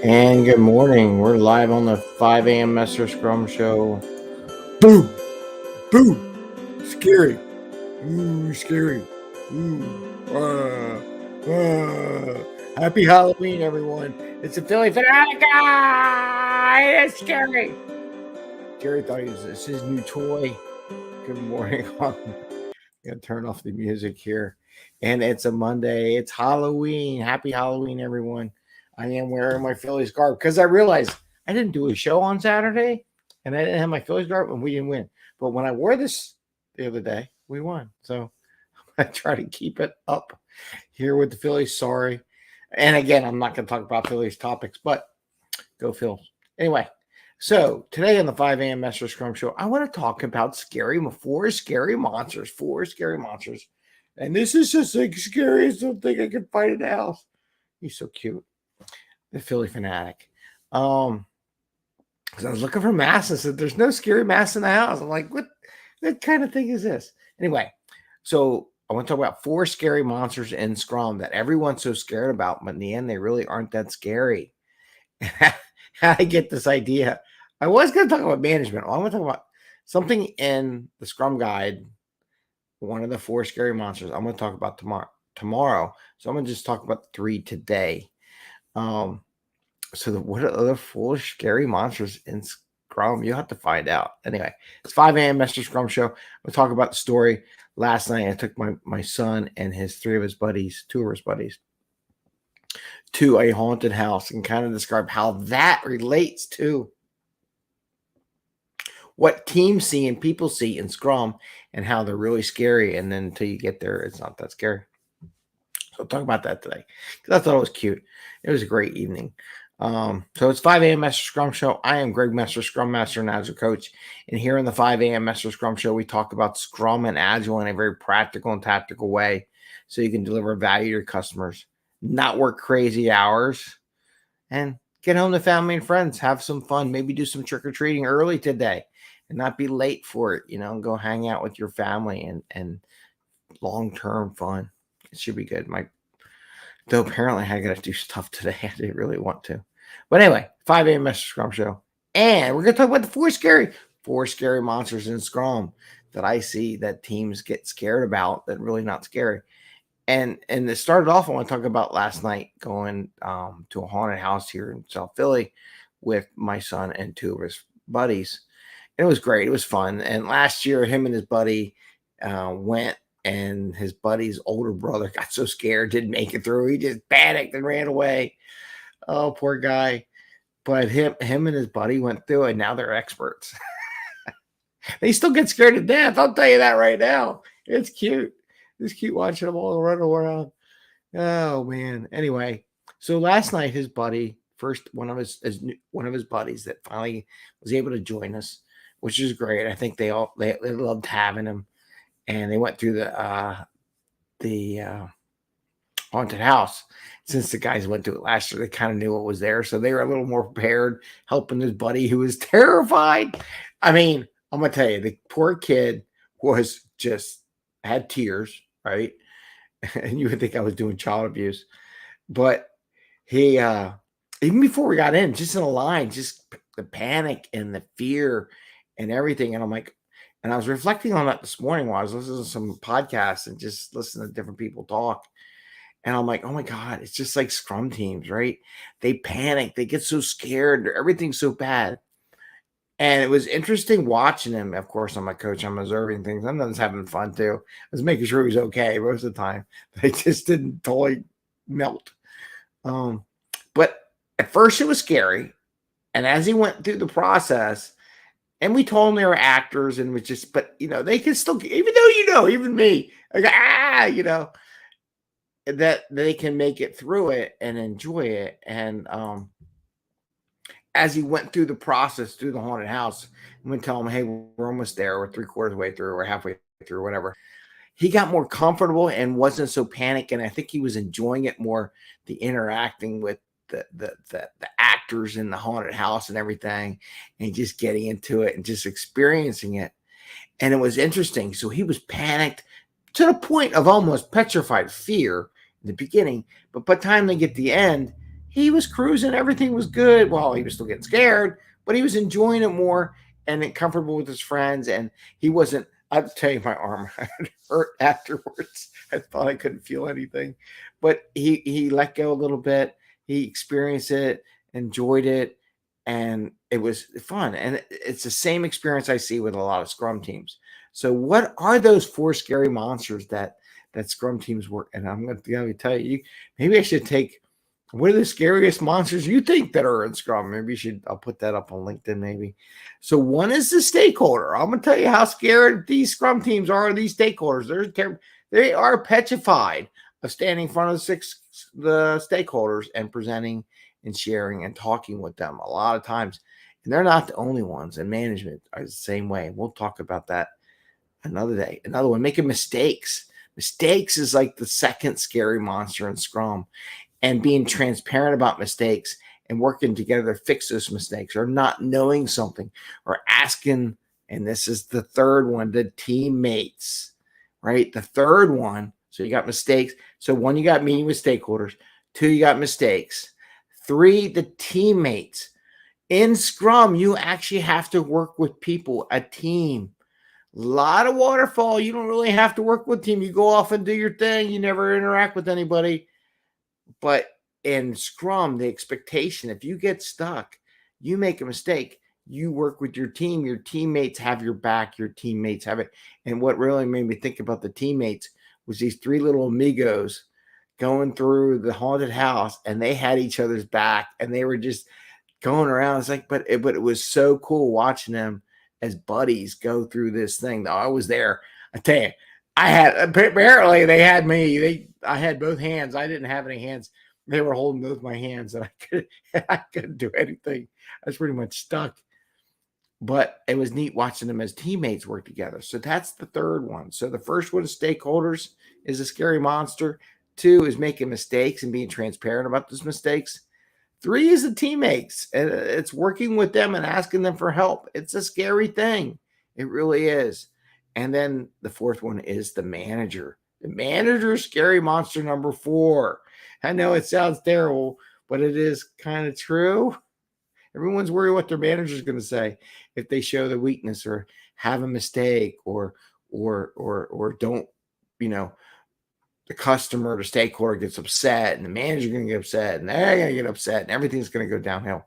And good morning. We're live on the 5 a.m. Mester Scrum Show. Boo! Boo! Scary! Ooh, scary. Ooh. Happy Halloween, everyone. It's a Philly fanatic guy. It's scary. Jerry thought this his new toy. Good morning. I'm going to turn off the music here. And it's a Monday. It's Halloween. Happy Halloween, everyone. I am wearing my Phillies garb because I realized I didn't do a show on Saturday and I didn't have my Phillies garb and we didn't win. But when I wore this the other day, we won. So I try to keep it up here with the Phillies. Sorry. And again, I'm not going to talk about Phillies topics, but go Phils. Anyway, so today on the 5 a.m. Mester Scrum Show, I want to talk about four scary monsters. And this is just the scariest thing I can find in the house. He's so cute. The Philly fanatic. Because I was looking for masks and said, there's no scary masks in the house. I'm like, what kind of thing is this? Anyway, so I want to talk about four scary monsters in Scrum that everyone's so scared about, but in the end, they really aren't that scary. How I get this idea. I was going to talk about management. I want to talk about something in the Scrum Guide, one of the four scary monsters. I'm going to talk about tomorrow. So I'm going to just talk about three today. What are the four scary monsters in Scrum? You'll have to find out. Anyway, it's 5 a.m. Mester Scrum Show. We'll talk about the story. Last night, I took my son and two of his buddies, to a haunted house and kind of describe how that relates to what teams see and people see in Scrum and how they're really scary. And then until you get there, it's not that scary. So I'll talk about that today because I thought it was cute. It was a great evening. So it's 5 a.m. Mester Scrum Show. I am Greg Mester, Scrum Master and Agile Coach. And here in the 5 a.m. Mester Scrum Show, we talk about Scrum and Agile in a very practical and tactical way so you can deliver value to your customers, not work crazy hours, and get home to family and friends, have some fun, maybe do some trick-or-treating early today and not be late for it, and go hang out with your family and long-term fun. It should be good. Though apparently I got to do stuff today. I didn't really want to. But anyway, 5 a.m. Mester Scrum Show. And we're going to talk about the four scary monsters in Scrum that I see that teams get scared about that really not scary. And it started off, I want to talk about last night going to a haunted house here in South Philly with my son and two of his buddies. It was great. It was fun. And last year, him and his buddy went, and his buddy's older brother got so scared, didn't make it through. He just panicked and ran away. Oh, poor guy. But him and his buddy went through it, and now they're experts. They still get scared to death. I'll tell you that right now. It's cute. It's cute watching them all run around. Oh, man. Anyway, so last night, his buddy, one of his buddies that finally was able to join us, which is great. I think they loved having him. And they went through the haunted house. Since the guys went to it last year, they kind of knew what was there. So they were a little more prepared, helping his buddy who was terrified. I mean, I'm going to tell you, the poor kid was just had tears, right? And you would think I was doing child abuse. But he, even before we got in, just in a line, just the panic and the fear and everything. And I'm like, and I was reflecting on that this morning while I was listening to some podcasts and just listening to different people talk. And I'm like, oh my God, it's just like Scrum teams, right? They panic. They get so scared. Everything's so bad. And it was interesting watching him. Of course, I'm a coach. I'm observing things. I'm just having fun too. I was making sure he was okay most of the time. They just didn't totally melt. But at first it was scary. And as he went through the process, and we told them they were actors and was just, but they can still, even though, even me, like, that they can make it through it and enjoy it. And as he went through the process, through the haunted house, and we tell him, hey, we're almost there. We're 3/4 way through, we're halfway through, whatever. He got more comfortable and wasn't so panicked. And I think he was enjoying it more, the interacting with the actors in the haunted house and everything, and just getting into it and just experiencing it. And it was interesting. So he was panicked to the point of almost petrified fear in the beginning, but by the time they get to the end, he was cruising. Everything was good. Well, he was still getting scared, but he was enjoying it more and comfortable with his friends. And he wasn't, I'll tell you, my arm hurt afterwards. I thought I couldn't feel anything, but he let go a little bit. He experienced it, enjoyed it, and it was fun. And it's the same experience I see with a lot of Scrum teams. So, what are those four scary monsters that Scrum teams work? And I'm going to tell you, maybe I should take what are the scariest monsters you think that are in Scrum? Maybe you should. I'll put that up on LinkedIn. Maybe. So one is the stakeholder. I'm going to tell you how scared these Scrum teams are. These stakeholders, they are petrified of standing in front of the stakeholders and presenting and sharing and talking with them a lot of times. And they're not the only ones. And management are the same way. We'll talk about that another day. Another one, making mistakes. Mistakes is like the second scary monster in Scrum, and being transparent about mistakes and working together to fix those mistakes, or not knowing something, or asking. And this is the third one, the teammates, right? The third one. So you got mistakes. So one, you got meeting with stakeholders. Two, you got mistakes. Three, the teammates. In Scrum, you actually have to work with people, a team. A lot of waterfall. You don't really have to work with team. You go off and do your thing. You never interact with anybody. But in Scrum, the expectation, if you get stuck, you make a mistake, you work with your team. Your teammates have your back. Your teammates have it. And what really made me think about the teammates was these three little amigos going through the haunted house, and they had each other's back, and they were just going around. It's like, but it was so cool watching them as buddies go through this thing. I was there. I tell you, I had, apparently they had me. I had both hands. I didn't have any hands. They were holding both my hands, and I couldn't do anything. I was pretty much stuck. But it was neat watching them as teammates work together. So that's the third one. So the first one is stakeholders, is a scary monster. Two is making mistakes and being transparent about those mistakes. Three is the teammates. And it's working with them and asking them for help. It's a scary thing. It really is. And then the fourth one is the manager. The manager, scary monster number 4. I know it sounds terrible, but it is kind of true. Everyone's worried what their manager is going to say if they show the weakness or have a mistake or don't, the customer, the stakeholder gets upset, and the manager going to get upset, and they're going to get upset, and everything's going to go downhill.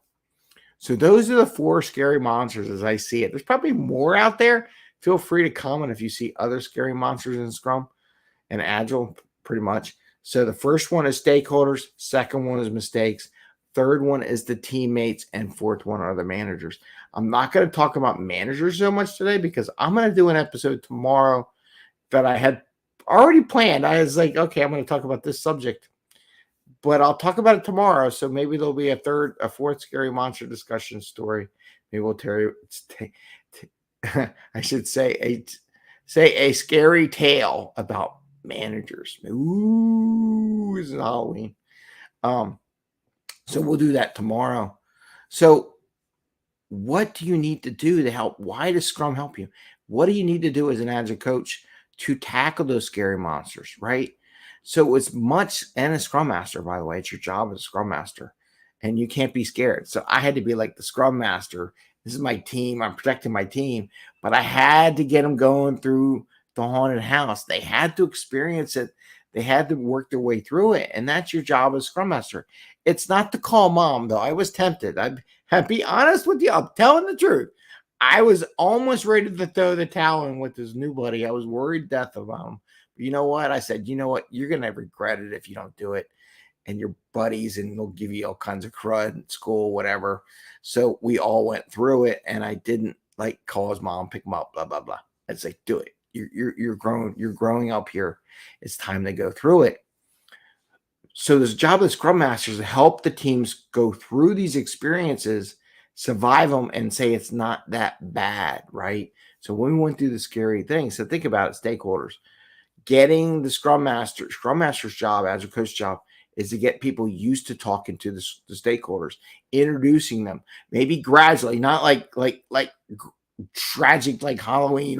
So those are the 4 scary monsters as I see it. There's probably more out there. Feel free to comment if you see other scary monsters in Scrum and Agile, pretty much. So the first one is stakeholders. Second one is mistakes. Third one is the teammates, and fourth one are the managers. I'm not going to talk about managers so much today because I'm going to do an episode tomorrow that I had already planned. I was like, okay, I'm going to talk about this subject, but I'll talk about it tomorrow. So maybe there'll be a fourth scary monster discussion story. Maybe we'll tell you. I should say a scary tale about managers. Ooh, it's Halloween. So we'll do that tomorrow. So what do you need to do to help? Why does Scrum help you? What do you need to do as an Agile coach to tackle those scary monsters, right? So it's much, and a Scrum Master, by the way, it's your job as a Scrum Master, and you can't be scared. So I had to be like the Scrum Master. This is my team. I'm protecting my team, but I had to get them going through the haunted house. They had to experience it. They had to work their way through it, and that's your job as Scrum Master. It's not to call mom, though. I was tempted. I'd be honest with you. I'm telling the truth. I was almost ready to throw the towel in with this new buddy. I was worried death about him. But you know what? I said, you know what? You're going to regret it if you don't do it. And your buddies, and they'll give you all kinds of crud in school, whatever. So we all went through it, and I didn't like call his mom, pick him up, blah, blah, blah. I'd say, do it. You're growing up here. It's time to go through it. So the job of the Scrum Masters is to help the teams go through these experiences, survive them, and say it's not that bad, right? So when we went through the scary things, so think about it, stakeholders. Getting the Scrum Master's job, Agile coach job, is to get people used to talking to the stakeholders, introducing them, maybe gradually, not like tragic like Halloween,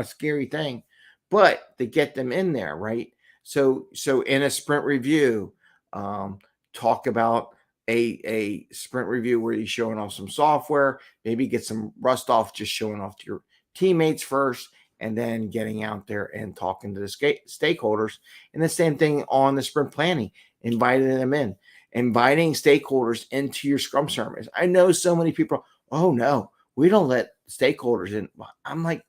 scary thing, but to get them in there, right? So in a sprint review, talk about a sprint review where you're showing off some software, maybe get some rust off, just showing off to your teammates first, and then getting out there and talking to the stakeholders. And the same thing on the sprint planning, inviting them in, inviting stakeholders into your Scrum ceremonies. I know so many people, oh no, we don't let stakeholders in. I'm like,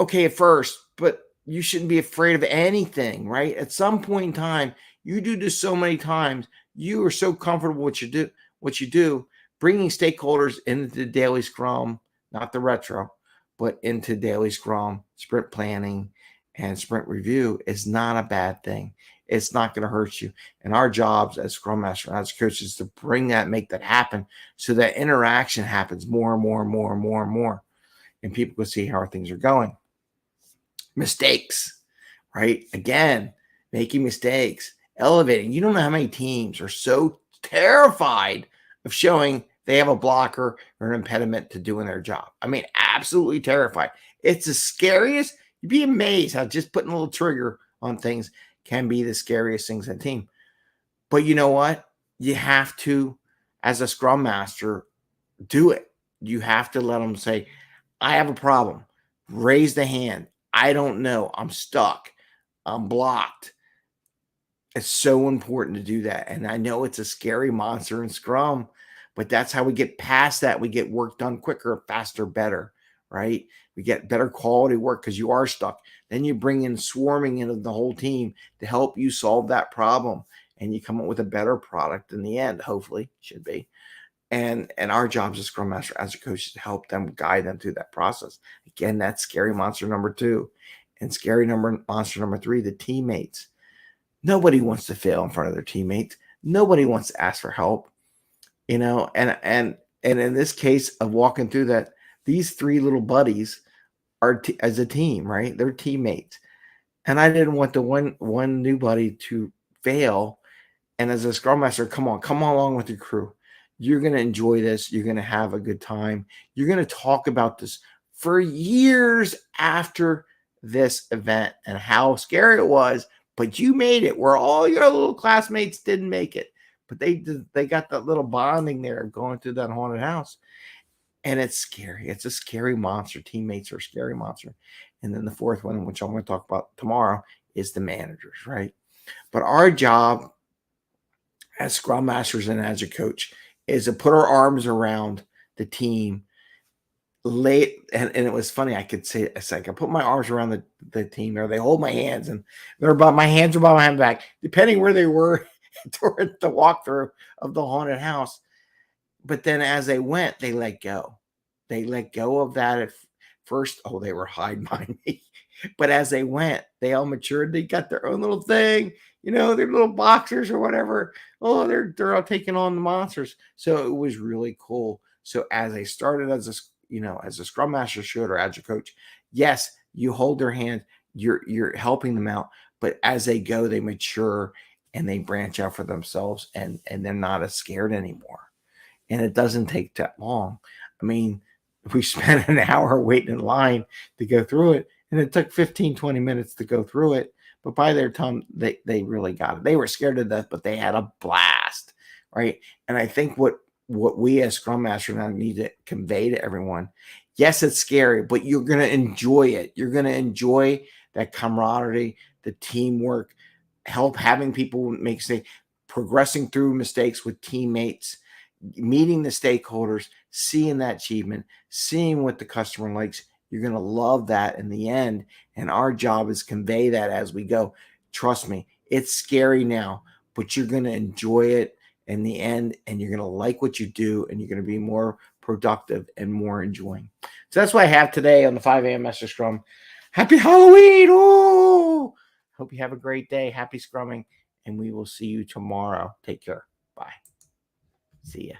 okay, at first, but you shouldn't be afraid of anything, right? At some point in time, you do this so many times, you are so comfortable with what you do, bringing stakeholders into the daily Scrum, not the retro, but into daily Scrum, sprint planning, and sprint review is not a bad thing. It's not going to hurt you. And our jobs as Scrum Master and as coaches is to bring that, make that happen, so that interaction happens more and more and more and more and more, and people can see how things are going. Mistakes, right? Again, making mistakes, elevating. You don't know how many teams are so terrified of showing they have a blocker or an impediment to doing their job. I mean, absolutely terrified. It's the scariest. You'd be amazed how just putting a little trigger on things can be the scariest things in a team. But you know what? You have to, as a Scrum Master, do it. You have to let them say, I have a problem. Raise the hand. I don't know. I'm stuck. I'm blocked. It's so important to do that. And I know it's a scary monster in Scrum, but that's how we get past that. We get work done quicker, faster, better, right? We get better quality work because you are stuck. Then you bring in swarming into the whole team to help you solve that problem. And you come up with a better product in the end, hopefully, should be. And our job as a Scrum Master, as a coach, is to help them, guide them through that process. Again, that's scary monster number 2. And scary monster number 3, the teammates. Nobody wants to fail in front of their teammates. Nobody wants to ask for help. And in this case of walking through that, these 3 little buddies are as a team, right? They're teammates. And I didn't want the one new buddy to fail. And as a Scrum Master, come along with your crew. You're going to enjoy this. You're going to have a good time. You're going to talk about this for years after this event and how scary it was, but you made it, where all your little classmates didn't make it. But they got that little bonding there of going through that haunted house. And it's scary. It's a scary monster. Teammates are a scary monster. And then the fourth one, which I'm going to talk about tomorrow, is the managers, right? But our job as Scrum Masters and as a coach is to put our arms around the team late. And it was funny. I could say, it's like I put my arms around the team, or they hold my hands, and my hands are behind my back, depending where they were during the walkthrough of the haunted house. But then as they went, they let go. They let go of that at first. Oh, they were hiding behind me. But as they went, they all matured. They got their own little thing, their little boxers or whatever. Oh, they're all taking on the monsters. So it was really cool. So as they started as a Scrum Master should, or as a coach, yes, you hold their hand, you're helping them out. But as they go, they mature and they branch out for themselves, and they're not as scared anymore. And it doesn't take that long. I mean, we spent an hour waiting in line to go through it, and it took 15, 20 minutes to go through it. But by their time, they really got it. They were scared to death, but they had a blast, right? And I think what we as Scrum Master now need to convey to everyone, yes, it's scary, but you're going to enjoy it. You're going to enjoy that camaraderie, the teamwork, help having people make mistakes, progressing through mistakes with teammates, meeting the stakeholders, seeing that achievement, seeing what the customer likes. You're going to love that in the end. And our job is convey that as we go. Trust me, it's scary now, but you're going to enjoy it in the end, and you're going to like what you do, and you're going to be more productive and more enjoying. So that's what I have today on the 5 a.m. Mester Scrum. Happy Halloween. Oh, hope you have a great day. Happy Scrumming, and we will see you tomorrow. Take care. Bye. See ya.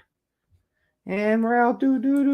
And we're out. Do, do, do.